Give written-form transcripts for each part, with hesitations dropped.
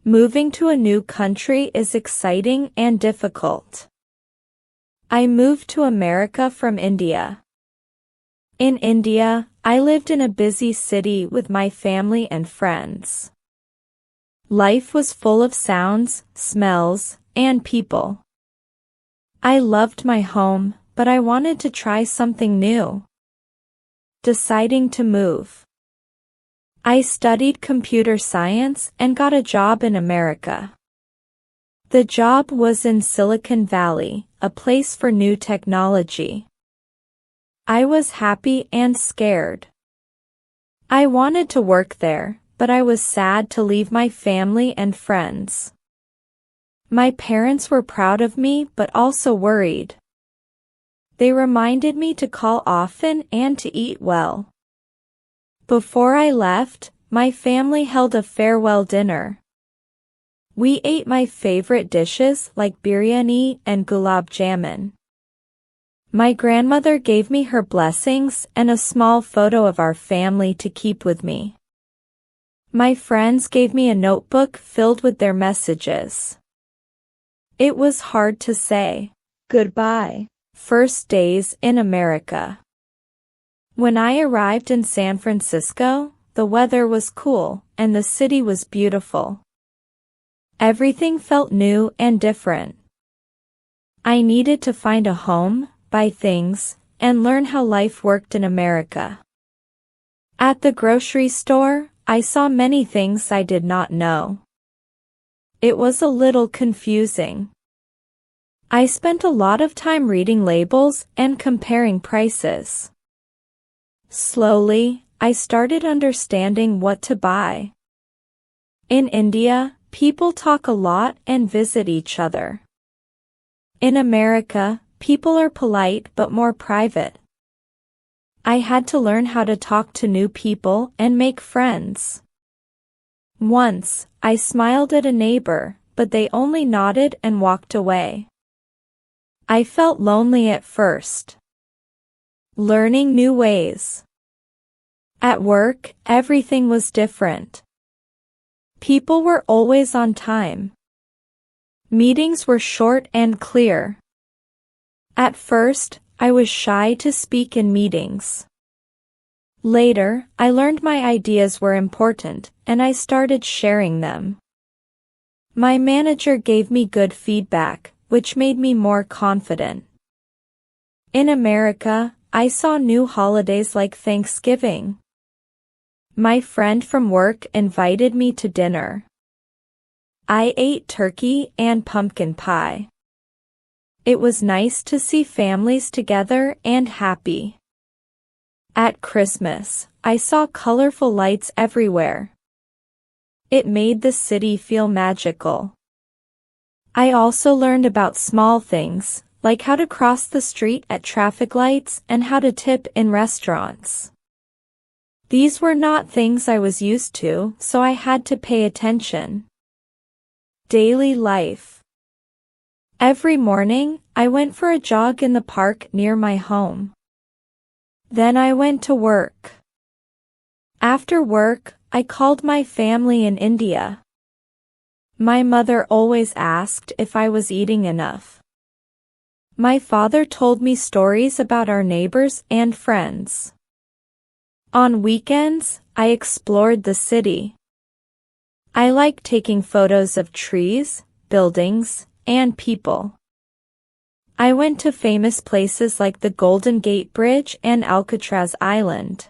Moving to a new country is exciting and difficult. I moved to America from India. In India, I lived in a busy city with my family and friends. Life was full of sounds, smells, and people. I loved my home, but I wanted to try something new. Deciding to move. I studied computer science and got a job in America. The job was in Silicon Valley, a place for new technology. I was happy and scared. I wanted to work there, but I was sad to leave my family and friends. My parents were proud of me but also worried. They reminded me to call often and to eat well. Before I left, my family held a farewell dinner. We ate my favorite dishes like biryani and gulab jamun. My grandmother gave me her blessings and a small photo of our family to keep with me. My friends gave me a notebook filled with their messages. It was hard to say goodbye. First days in America. When I arrived in San Francisco, the weather was cool and the city was beautiful. Everything felt new and different. I needed to find a home, buy things, and learn how life worked in America. At the grocery store, I saw many things I did not know. It was a little confusing. I spent a lot of time reading labels and comparing prices. Slowly, I started understanding what to buy. In India, people talk a lot and visit each other. In America, people are polite but more private. I had to learn how to talk to new people and make friends. Once, I smiled at a neighbor, but they only nodded and walked away. I felt lonely at first. Learning new ways. At work, everything was different. People were always on time. Meetings were short and clear. At first, I was shy to speak in meetings. Later, I learned my ideas were important, and I started sharing them. My manager gave me good feedback, which made me more confident. In America, I saw new holidays like Thanksgiving. My friend from work invited me to dinner. I ate turkey and pumpkin pie. It was nice to see families together and happy. At Christmas, I saw colorful lights everywhere. It made the city feel magical. I also learned about small things, like how to cross the street at traffic lights and how to tip in restaurants. These were not things I was used to, so I had to pay attention. Daily life. Every morning, I went for a jog in the park near my home. Then I went to work. After work, I called my family in India. My mother always asked if I was eating enough. My father told me stories about our neighbors and friends. On weekends, I explored the city. I like taking photos of trees, buildings, and people. I went to famous places like the Golden Gate Bridge and Alcatraz Island.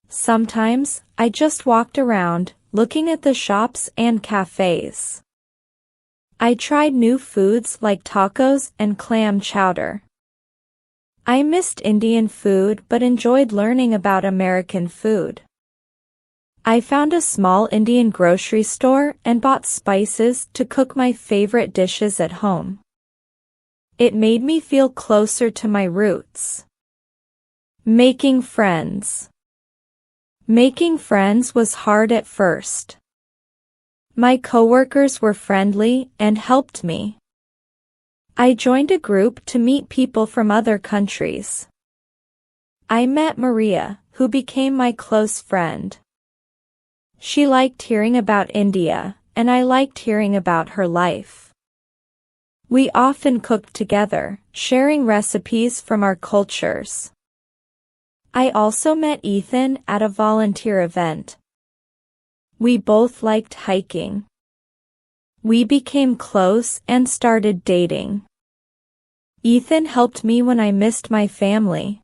Sometimes, I just walked around, looking at the shops and cafes. I tried new foods like tacos and clam chowder. I missed Indian food but enjoyed learning about American food. I found a small Indian grocery store and bought spices to cook my favorite dishes at home. It made me feel closer to my roots. Making friends. Making friends was hard at first. My coworkers were friendly and helped me. I joined a group to meet people from other countries. I met Maria, who became my close friend. She liked hearing about India, and I liked hearing about her life. We often cooked together, sharing recipes from our cultures. I also met Ethan at a volunteer event. We both liked hiking. We became close and started dating. Ethan helped me when I missed my family.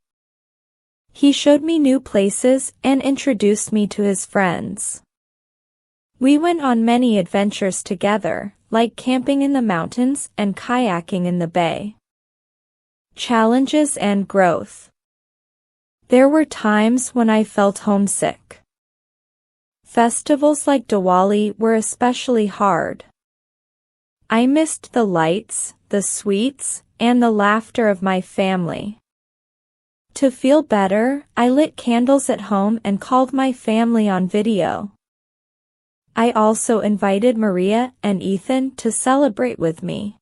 He showed me new places and introduced me to his friends. We went on many adventures together, like camping in the mountains and kayaking in the bay. Challenges and growth. There were times when I felt homesick. Festivals like Diwali were especially hard. I missed the lights, the sweets, and the laughter of my family. To feel better, I lit candles at home and called my family on video. I also invited Maria and Ethan to celebrate with me.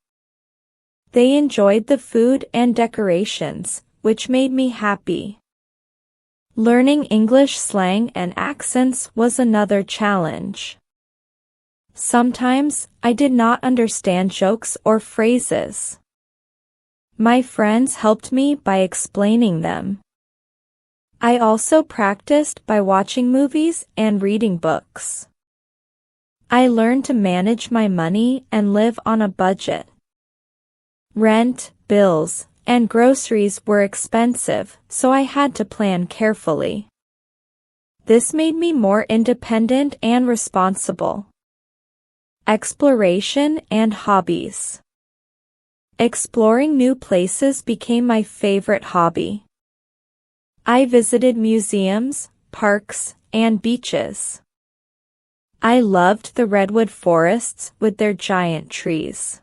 They enjoyed the food and decorations, which made me happy. Learning English slang and accents was another challenge. Sometimes, I did not understand jokes or phrases. My friends helped me by explaining them. I also practiced by watching movies and reading books. I learned to manage my money and live on a budget. Rent, bills, and groceries were expensive, so I had to plan carefully. This made me more independent and responsible. Exploration and hobbies. Exploring new places became my favorite hobby. I visited museums, parks, and beaches. I loved the redwood forests with their giant trees.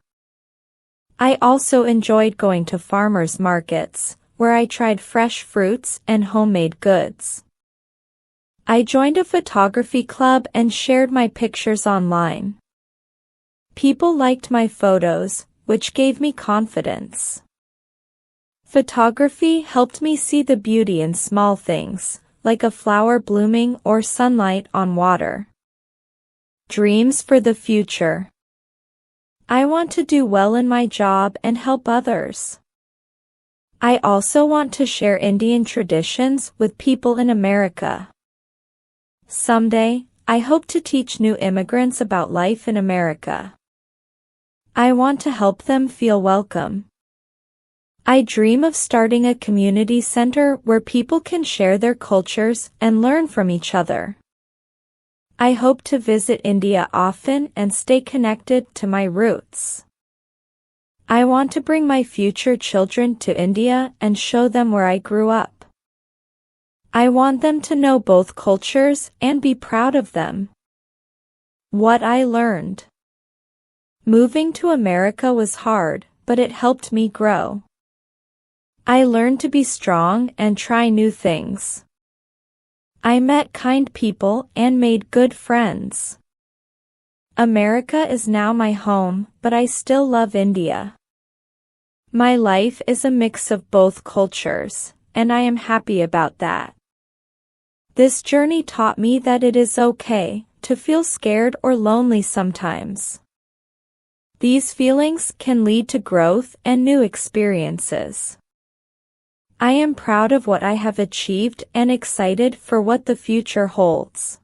I also enjoyed going to farmers' markets, where I tried fresh fruits and homemade goods. I joined a photography club and shared my pictures online. People liked my photos, which gave me confidence. Photography helped me see the beauty in small things, like a flower blooming or sunlight on water. Dreams for the future. I want to do well in my job and help others. I also want to share Indian traditions with people in America. Someday, I hope to teach new immigrants about life in America. I want to help them feel welcome. I dream of starting a community center where people can share their cultures and learn from each other. I hope to visit India often and stay connected to my roots. I want to bring my future children to India and show them where I grew up. I want them to know both cultures and be proud of them. What I learned. Moving to America was hard, but it helped me grow. I learned to be strong and try new things. I met kind people and made good friends. America is now my home, but I still love India. My life is a mix of both cultures, and I am happy about that. This journey taught me that it is okay to feel scared or lonely sometimes. These feelings can lead to growth and new experiences. I am proud of what I have achieved and excited for what the future holds.